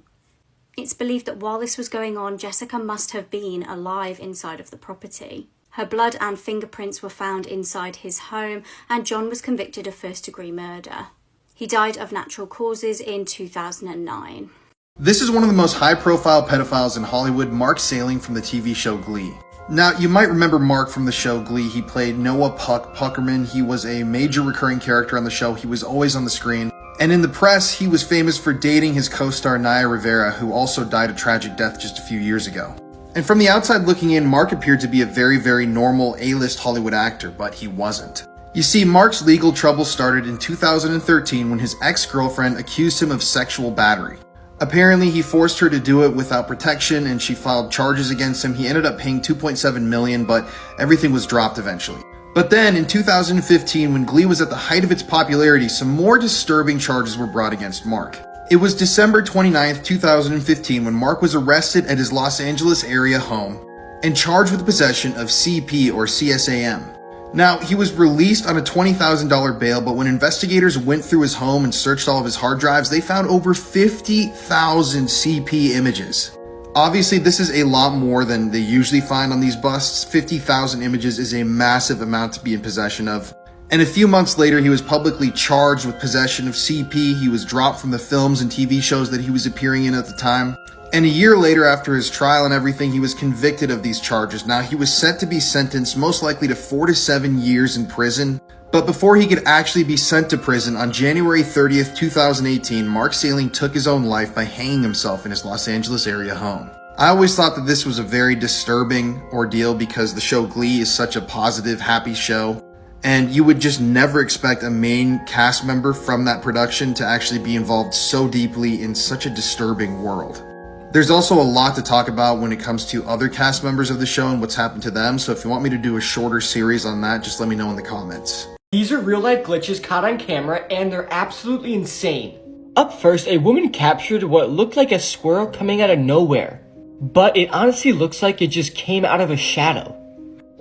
It's believed that while this was going on, Jessica must have been alive inside of the property. Her blood and fingerprints were found inside his home, and John was convicted of first-degree murder. He died of natural causes in 2009. This is one of the most high-profile pedophiles in Hollywood, Mark Salling from the TV show Glee. Now, you might remember Mark from the show Glee. He played Noah Puckerman. He was a major recurring character on the show. He was always on the screen. And in the press, he was famous for dating his co-star Naya Rivera, who also died a tragic death just a few years ago. And from the outside looking in, Mark appeared to be a very, very normal A-list Hollywood actor, but he wasn't. You see, Mark's legal trouble started in 2013 when his ex-girlfriend accused him of sexual battery. Apparently, he forced her to do it without protection, and she filed charges against him. He ended up paying $2.7 million, but everything was dropped eventually. But then, in 2015, when Glee was at the height of its popularity, some more disturbing charges were brought against Mark. It was December 29th, 2015, when Mark was arrested at his Los Angeles area home and charged with possession of CP or CSAM. Now, he was released on a $20,000 bail, but when investigators went through his home and searched all of his hard drives, they found over 50,000 CP images. Obviously, this is a lot more than they usually find on these busts. 50,000 images is a massive amount to be in possession of. And a few months later, he was publicly charged with possession of CP. He was dropped from the films and TV shows that he was appearing in at the time. And a year later, after his trial and everything, he was convicted of these charges. Now, he was set to be sentenced most likely to 4 to 7 years in prison. But before he could actually be sent to prison, on January 30th, 2018, Mark Salling took his own life by hanging himself in his Los Angeles area home. I always thought that this was a very disturbing ordeal because the show Glee is such a positive, happy show. And you would just never expect a main cast member from that production to actually be involved so deeply in such a disturbing world. There's also a lot to talk about when it comes to other cast members of the show and what's happened to them. So if you want me to do a shorter series on that, just let me know in the comments. These are real-life glitches caught on camera, and they're absolutely insane. Up first, a woman captured what looked like a squirrel coming out of nowhere, but it honestly looks like it just came out of a shadow.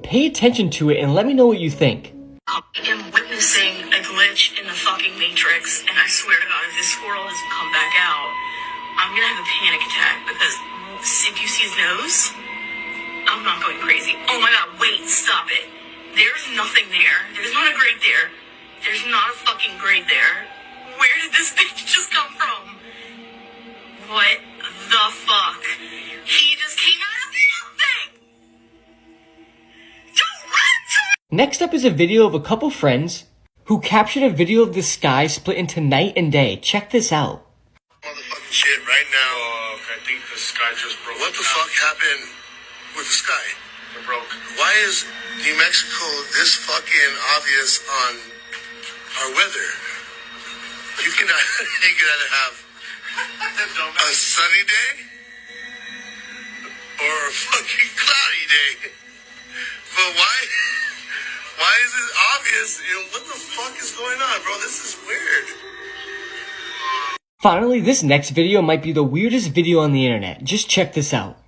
Pay attention to it and let me know what you think. I am witnessing a glitch in the fucking Matrix, and I swear to God, if this squirrel doesn't come back out, I'm gonna have a panic attack, because if you see his nose, I'm not going crazy. Oh my God, wait, stop it. There's nothing there. There's not a grate there. There's not a fucking grate there. Where did this bitch just come from? What the fuck? He just came out of nothing! Don't run to it! Next up is a video of a couple friends who captured a video of the sky split into night and day. Check this out. Motherfucking shit right now. I think the sky just broke. What the fuck happened with the sky? It broke. Why is New Mexico this fucking obvious on our weather? You can either have a sunny day or a fucking cloudy day. But why is it obvious? You know, what the fuck is going on, bro? This is weird. Finally, this next video might be the weirdest video on the internet. Just check this out.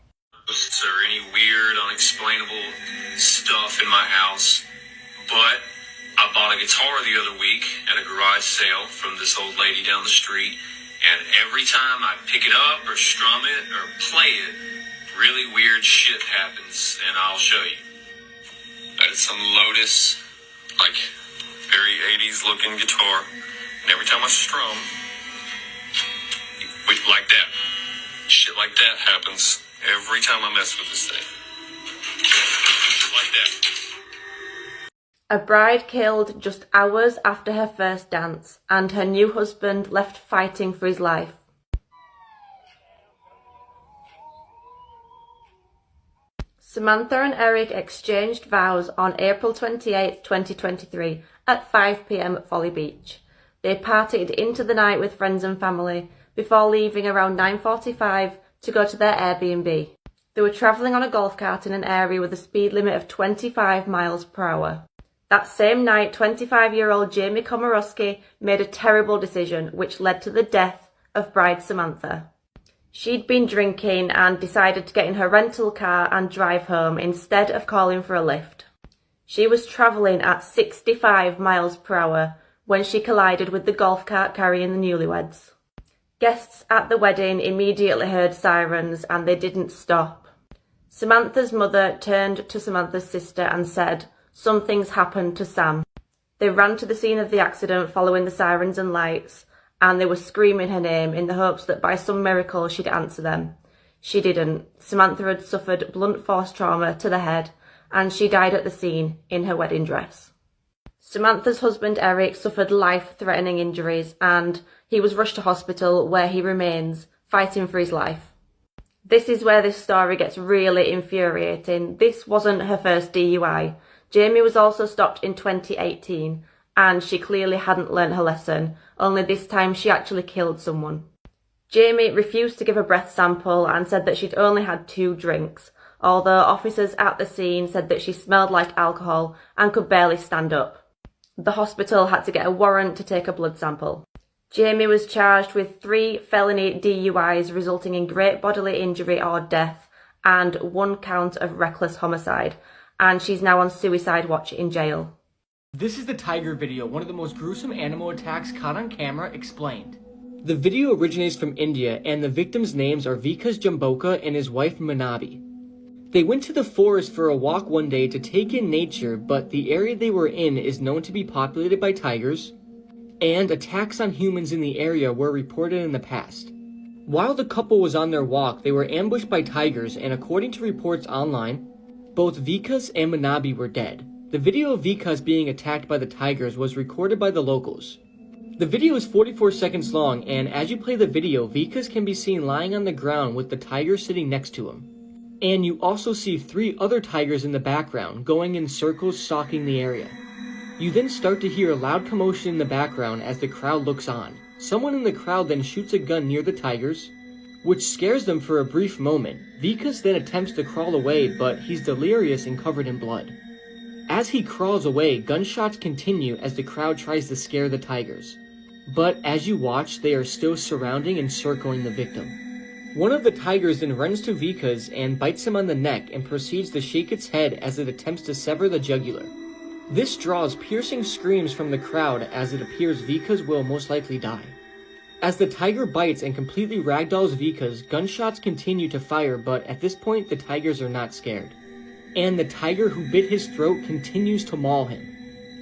Or any weird, unexplainable stuff in my house, but I bought a guitar the other week at a garage sale from this old lady down the street, and every time I pick it up or strum it or play it, really weird shit happens, and I'll show you. It's some Lotus, like, very 80s looking guitar, and every time I strum, like that, shit like that happens every time I mess with this thing. Like that. A bride killed just hours after her first dance, and her new husband left fighting for his life. Samantha and Eric exchanged vows on April 28, 2023 at 5 p.m. at Folly Beach. They partied into the night with friends and family before leaving around 9:45 to go to their Airbnb. They were travelling on a golf cart in an area with a speed limit of 25 miles per hour. That same night, 25-year-old Jamie Komorowski made a terrible decision which led to the death of bride Samantha. She'd been drinking and decided to get in her rental car and drive home instead of calling for a lift. She was travelling at 65 miles per hour when she collided with the golf cart carrying the newlyweds. Guests at the wedding immediately heard sirens and they didn't stop. Samantha's mother turned to Samantha's sister and said, "Something's happened to Sam." They ran to the scene of the accident following the sirens and lights, and they were screaming her name in the hopes that by some miracle she'd answer them. She didn't. Samantha had suffered blunt force trauma to the head, and she died at the scene in her wedding dress. Samantha's husband Eric suffered life-threatening injuries, and he was rushed to hospital where he remains, fighting for his life. This is where this story gets really infuriating. This wasn't her first DUI. Jamie was also stopped in 2018, and she clearly hadn't learnt her lesson, only this time she actually killed someone. Jamie refused to give a breath sample and said that she'd only had 2 drinks, although officers at the scene said that she smelled like alcohol and could barely stand up. The hospital had to get a warrant to take a blood sample. Jamie was charged with 3 felony DUIs resulting in great bodily injury or death and 1 count of reckless homicide, and she's now on suicide watch in jail. This is the tiger video, one of the most gruesome animal attacks caught on camera, explained. The video originates from India, and the victims' names are Vikas Jamboka and his wife Manabi. They went to the forest for a walk one day to take in nature, but the area they were in is known to be populated by tigers, and attacks on humans in the area were reported in the past. While the couple was on their walk, they were ambushed by tigers, and according to reports online, both Vikas and Manabi were dead. The video of Vikas being attacked by the tigers was recorded by the locals. The video is 44 seconds long, and as you play the video, Vikas can be seen lying on the ground with the tiger sitting next to him. And you also see 3 other tigers in the background, going in circles stalking the area. You then start to hear a loud commotion in the background as the crowd looks on. Someone in the crowd then shoots a gun near the tigers, which scares them for a brief moment. Vikas then attempts to crawl away, but he's delirious and covered in blood. As he crawls away, gunshots continue as the crowd tries to scare the tigers. But as you watch, they are still surrounding and circling the victim. One of the tigers then runs to Vikas and bites him on the neck and proceeds to shake its head as it attempts to sever the jugular. This draws piercing screams from the crowd as it appears Vikas will most likely die. As the tiger bites and completely ragdolls Vikas, gunshots continue to fire, but at this point the tigers are not scared. And the tiger who bit his throat continues to maul him.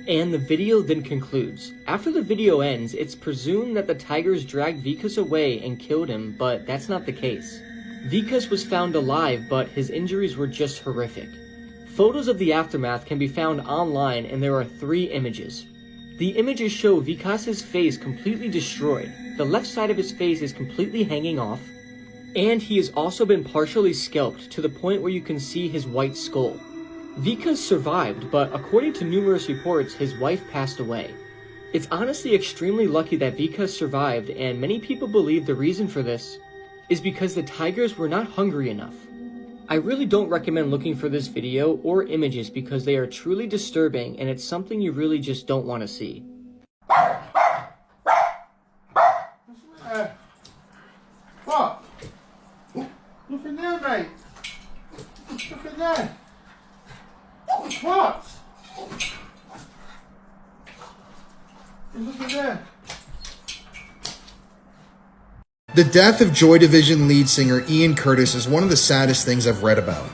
And the video then concludes. After the video ends, it's presumed that the tigers dragged Vikas away and killed him, but that's not the case. Vikas was found alive, but his injuries were just horrific. Photos of the aftermath can be found online, and there are 3 images. The images show Vikas's face completely destroyed. The left side of his face is completely hanging off, and he has also been partially scalped to the point where you can see his white skull. Vikas survived, but according to numerous reports, his wife passed away. It's honestly extremely lucky that Vikas survived, and many people believe the reason for this is because the tigers were not hungry enough. I really don't recommend looking for this video or images because they are truly disturbing and it's something you really just don't want to see. What? Look in there, mate. Look in there. What? Look in there. The death of Joy Division lead singer Ian Curtis is one of the saddest things I've read about.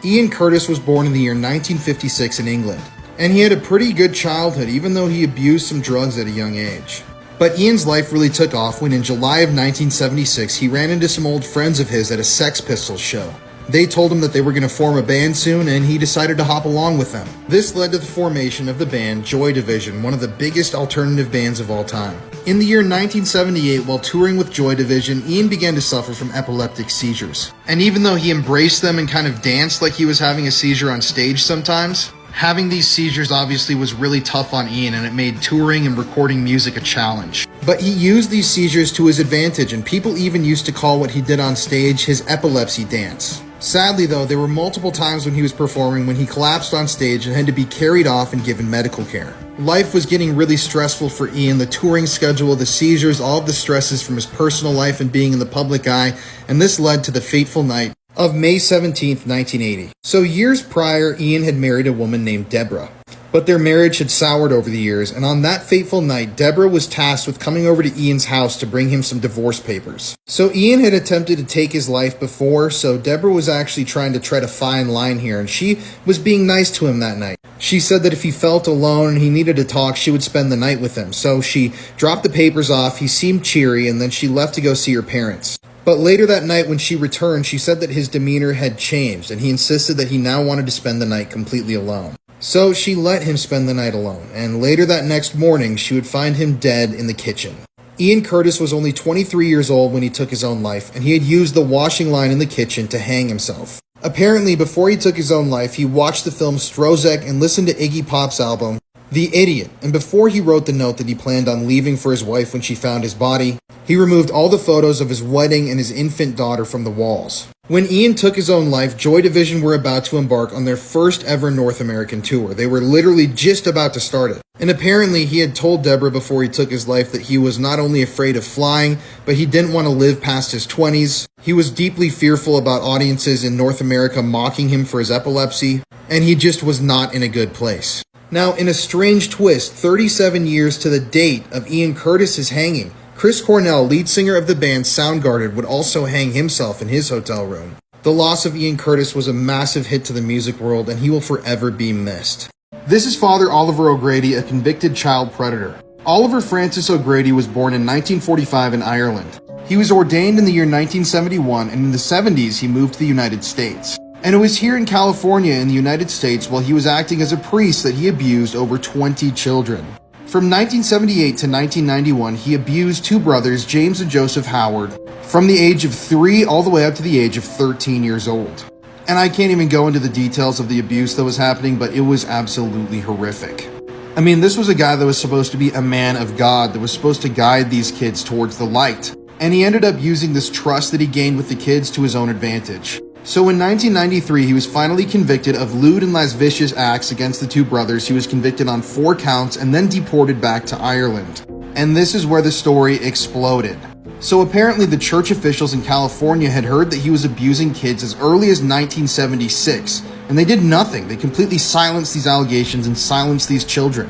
Ian Curtis was born in the year 1956 in England, and he had a pretty good childhood even though he abused some drugs at a young age. But Ian's life really took off when in July of 1976 he ran into some old friends of his at a Sex Pistols show. They told him that they were going to form a band soon and he decided to hop along with them. This led to the formation of the band Joy Division, one of the biggest alternative bands of all time. In the year 1978, while touring with Joy Division, Ian began to suffer from epileptic seizures. And even though he embraced them and kind of danced like he was having a seizure on stage sometimes, having these seizures obviously was really tough on Ian and it made touring and recording music a challenge. But he used these seizures to his advantage and people even used to call what he did on stage his epilepsy dance. Sadly though, there were multiple times when he was performing when he collapsed on stage and had to be carried off and given medical care. Life was getting really stressful for Ian, the touring schedule, the seizures, all of the stresses from his personal life and being in the public eye, and this led to the fateful night of May 17th, 1980. So years prior, Ian had married a woman named Deborah. But their marriage had soured over the years, and on that fateful night, Deborah was tasked with coming over to Ian's house to bring him some divorce papers. So Ian had attempted to take his life before, so Deborah was actually trying to tread a fine line here, and she was being nice to him that night. She said that if he felt alone and he needed to talk, she would spend the night with him. So she dropped the papers off, he seemed cheery, and then she left to go see her parents. But later that night when she returned, she said that his demeanor had changed, and he insisted that he now wanted to spend the night completely alone. So she let him spend the night alone, and later that next morning, she would find him dead in the kitchen. Ian Curtis was only 23 years old when he took his own life, and he had used the washing line in the kitchen to hang himself. Apparently, before he took his own life, he watched the film Strozek and listened to Iggy Pop's album, The Idiot, and before he wrote the note that he planned on leaving for his wife when she found his body, he removed all the photos of his wedding and his infant daughter from the walls. When Ian took his own life, Joy Division were about to embark on their first ever North American tour. They were literally just about to start it. And apparently he had told Deborah before he took his life that he was not only afraid of flying, but he didn't want to live past his 20s. He was deeply fearful about audiences in North America mocking him for his epilepsy, and he just was not in a good place. Now, in a strange twist, 37 years to the date of Ian Curtis's hanging, Chris Cornell, lead singer of the band Soundgarden, would also hang himself in his hotel room. The loss of Ian Curtis was a massive hit to the music world, and he will forever be missed. This is Father Oliver O'Grady, a convicted child predator. Oliver Francis O'Grady was born in 1945 in Ireland. He was ordained in the year 1971, and in the 70s he moved to the United States. And it was here in California in the United States while he was acting as a priest that he abused over 20 children. From 1978 to 1991, he abused two brothers, James and Joseph Howard, from the age of 3 all the way up to the age of 13 years old. And I can't even go into the details of the abuse that was happening, but it was absolutely horrific. I mean, this was a guy that was supposed to be a man of God, that was supposed to guide these kids towards the light. And he ended up using this trust that he gained with the kids to his own advantage. So in 1993, he was finally convicted of lewd and lascivious acts against the two brothers. He was convicted on 4 counts and then deported back to Ireland. And this is where the story exploded. So apparently the church officials in California had heard that he was abusing kids as early as 1976, and they did nothing. They completely silenced these allegations and silenced these children.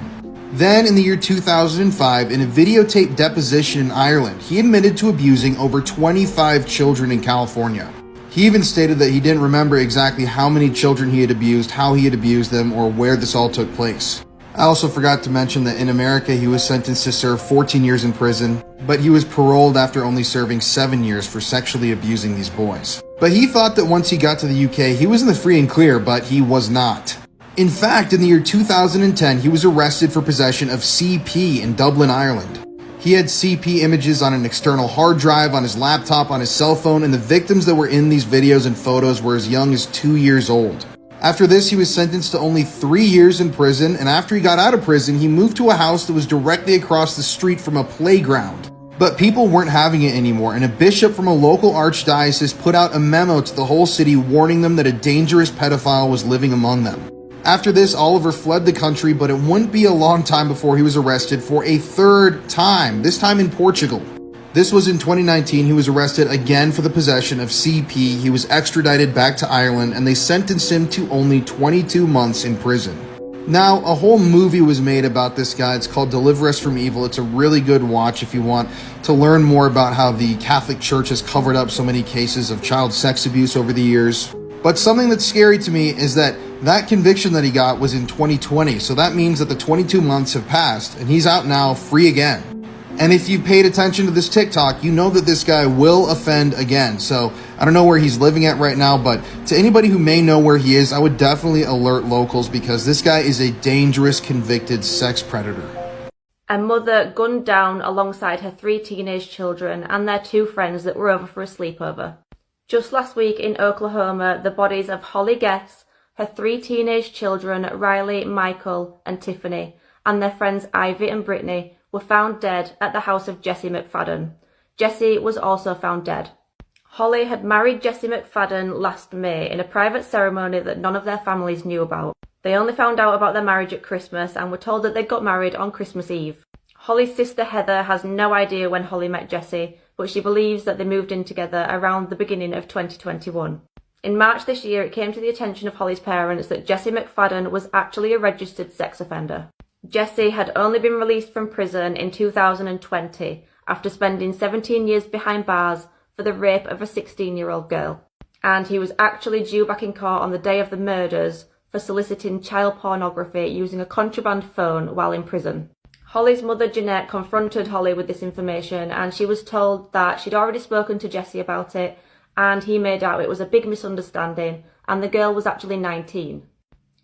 Then in the year 2005, in a videotaped deposition in Ireland, he admitted to abusing over 25 children in California. He even stated that he didn't remember exactly how many children he had abused, how he had abused them, or where this all took place. I also forgot to mention that in America he was sentenced to serve 14 years in prison, but he was paroled after only serving 7 years for sexually abusing these boys. But he thought that once he got to the UK, he was in the free and clear, but he was not. In fact, in the year 2010, he was arrested for possession of CP in Dublin, Ireland. He had CP images on an external hard drive, on his laptop, on his cell phone, and the victims that were in these videos and photos were as young as 2 years old. After this, he was sentenced to only 3 years in prison, and after he got out of prison, he moved to a house that was directly across the street from a playground. But people weren't having it anymore, and a bishop from a local archdiocese put out a memo to the whole city warning them that a dangerous pedophile was living among them. After this, Oliver fled the country, but it wouldn't be a long time before he was arrested for a third time, this time in Portugal. This was in 2019. He was arrested again for the possession of CP. He was extradited back to Ireland, and they sentenced him to only 22 months in prison. Now, a whole movie was made about this guy. It's called Deliver Us from Evil. It's a really good watch if you want to learn more about how the Catholic Church has covered up so many cases of child sex abuse over the years. But something that's scary to me is that conviction that he got was in 2020. So that means that the 22 months have passed and he's out now free again. And if you've paid attention to this TikTok, you know that this guy will offend again. So I don't know where he's living at right now, but to anybody who may know where he is, I would definitely alert locals because this guy is a dangerous convicted sex predator. A mother gunned down alongside her 3 teenage children and their 2 friends that were over for a sleepover. Just last week in Oklahoma, the bodies of Holly Guess, her 3 teenage children, Riley, Michael, and Tiffany, and their friends Ivy and Brittany, were found dead at the house of Jesse McFadden. Jesse was also found dead. Holly had married Jesse McFadden last May in a private ceremony that none of their families knew about. They only found out about their marriage at Christmas and were told that they got married on Christmas Eve. Holly's sister Heather has no idea when Holly met Jesse, but she believes that they moved in together around the beginning of 2021. In March this year, it came to the attention of Holly's parents that Jesse McFadden was actually a registered sex offender. Jesse had only been released from prison in 2020 after spending 17 years behind bars for the rape of a 16-year-old girl. And he was actually due back in court on the day of the murders for soliciting child pornography using a contraband phone while in prison. Holly's mother Jeanette confronted Holly with this information and she was told that she'd already spoken to Jesse about it and he made out it was a big misunderstanding and the girl was actually 19.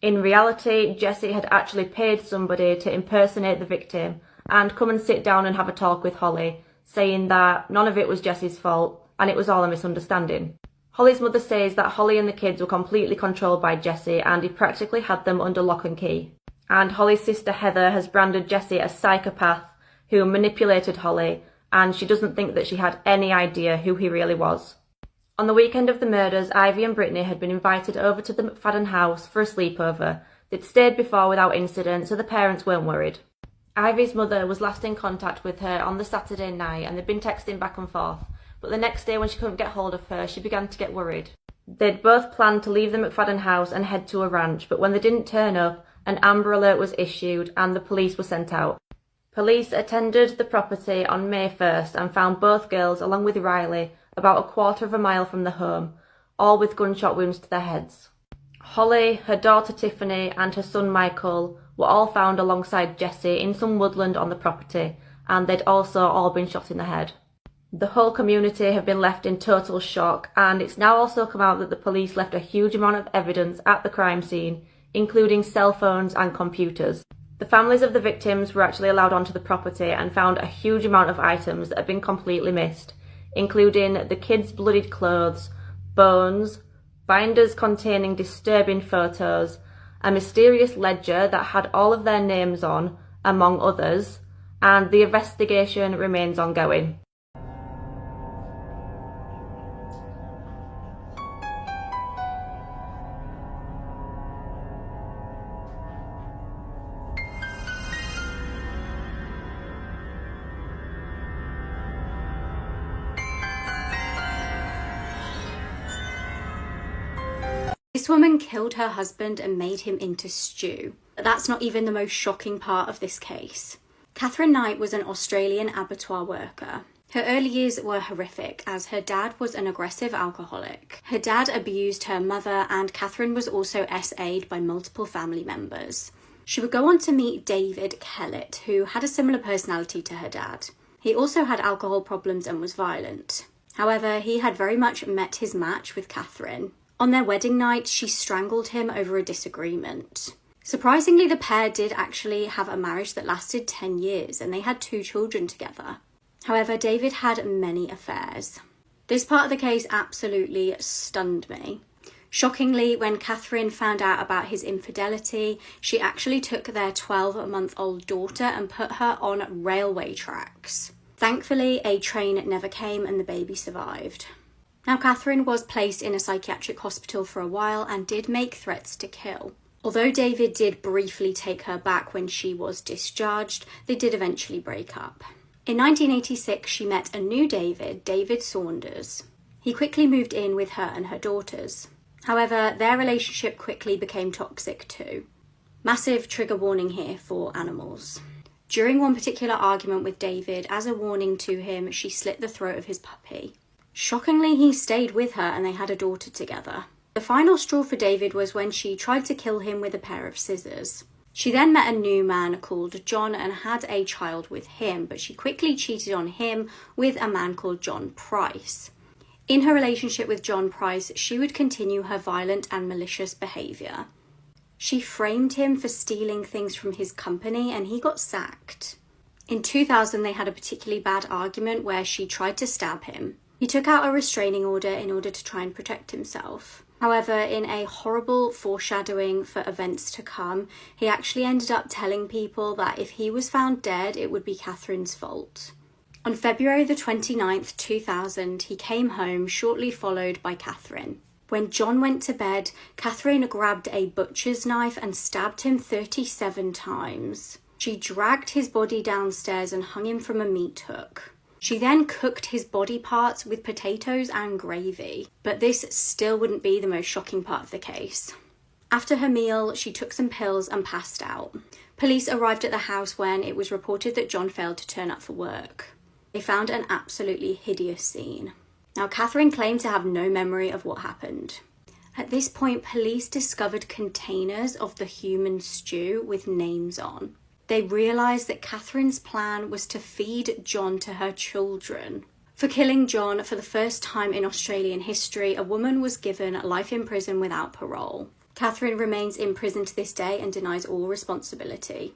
In reality, Jesse had actually paid somebody to impersonate the victim and come and sit down and have a talk with Holly, saying that none of it was Jesse's fault and it was all a misunderstanding. Holly's mother says that Holly and the kids were completely controlled by Jesse and he practically had them under lock and key. And Holly's sister Heather has branded Jesse a psychopath who manipulated Holly, and she doesn't think that she had any idea who he really was. On the weekend of the murders, Ivy and Brittany had been invited over to the McFadden house for a sleepover. They'd stayed before without incident, so the parents weren't worried. Ivy's mother was last in contact with her on the Saturday night and they'd been texting back and forth, but the next day when she couldn't get hold of her, she began to get worried. They'd both planned to leave the McFadden house and head to a ranch, but when they didn't turn up, an Amber Alert was issued and the police were sent out. Police attended the property on May 1st and found both girls, along with Riley, about a quarter of a mile from the home, all with gunshot wounds to their heads. Holly, her daughter Tiffany and her son Michael were all found alongside Jesse in some woodland on the property, and they'd also all been shot in the head. The whole community have been left in total shock, and it's now also come out that the police left a huge amount of evidence at the crime scene, including cell phones and computers. The families of the victims were actually allowed onto the property and found a huge amount of items that had been completely missed, including the kids' bloodied clothes, bones, binders containing disturbing photos, a mysterious ledger that had all of their names on, among others, and the investigation remains ongoing. This woman killed her husband and made him into stew. But that's not even the most shocking part of this case. Catherine Knight was an Australian abattoir worker. Her early years were horrific as her dad was an aggressive alcoholic. Her dad abused her mother and Catherine was also SA'd by multiple family members. She would go on to meet David Kellett, who had a similar personality to her dad. He also had alcohol problems and was violent. However, he had very much met his match with Catherine. On their wedding night, she strangled him over a disagreement. Surprisingly, the pair did actually have a marriage that lasted 10 years and they had 2 children together. However, David had many affairs. This part of the case absolutely stunned me. Shockingly, when Catherine found out about his infidelity, she actually took their 12-month-old daughter and put her on railway tracks. Thankfully, a train never came and the baby survived. Now, Catherine was placed in a psychiatric hospital for a while and did make threats to kill. Although David did briefly take her back when she was discharged, they did eventually break up. In 1986, she met a new David Saunders. He quickly moved in with her and her daughters. However, their relationship quickly became toxic too. Massive trigger warning here for animals. During one particular argument with David, as a warning to him, she slit the throat of his puppy. Shockingly, he stayed with her and they had a daughter together. The final straw for David was when she tried to kill him with a pair of scissors. She then met a new man called John and had a child with him, but she quickly cheated on him with a man called John Price. In her relationship with John Price, she would continue her violent and malicious behaviour. She framed him for stealing things from his company and he got sacked. In 2000, they had a particularly bad argument where she tried to stab him. He took out a restraining order in order to try and protect himself. However, in a horrible foreshadowing for events to come, he actually ended up telling people that if he was found dead, it would be Catherine's fault. On February the 29th, 2000, he came home, shortly followed by Catherine. When John went to bed, Catherine grabbed a butcher's knife and stabbed him 37 times. She dragged his body downstairs and hung him from a meat hook. She then cooked his body parts with potatoes and gravy, but this still wouldn't be the most shocking part of the case. After her meal, she took some pills and passed out. Police arrived at the house when it was reported that John failed to turn up for work. They found an absolutely hideous scene. Now, Catherine claimed to have no memory of what happened. At this point, police discovered containers of the human stew with names on. They realised that Catherine's plan was to feed John to her children. For killing John for the first time in Australian history, a woman was given life in prison without parole. Catherine remains in prison to this day and denies all responsibility.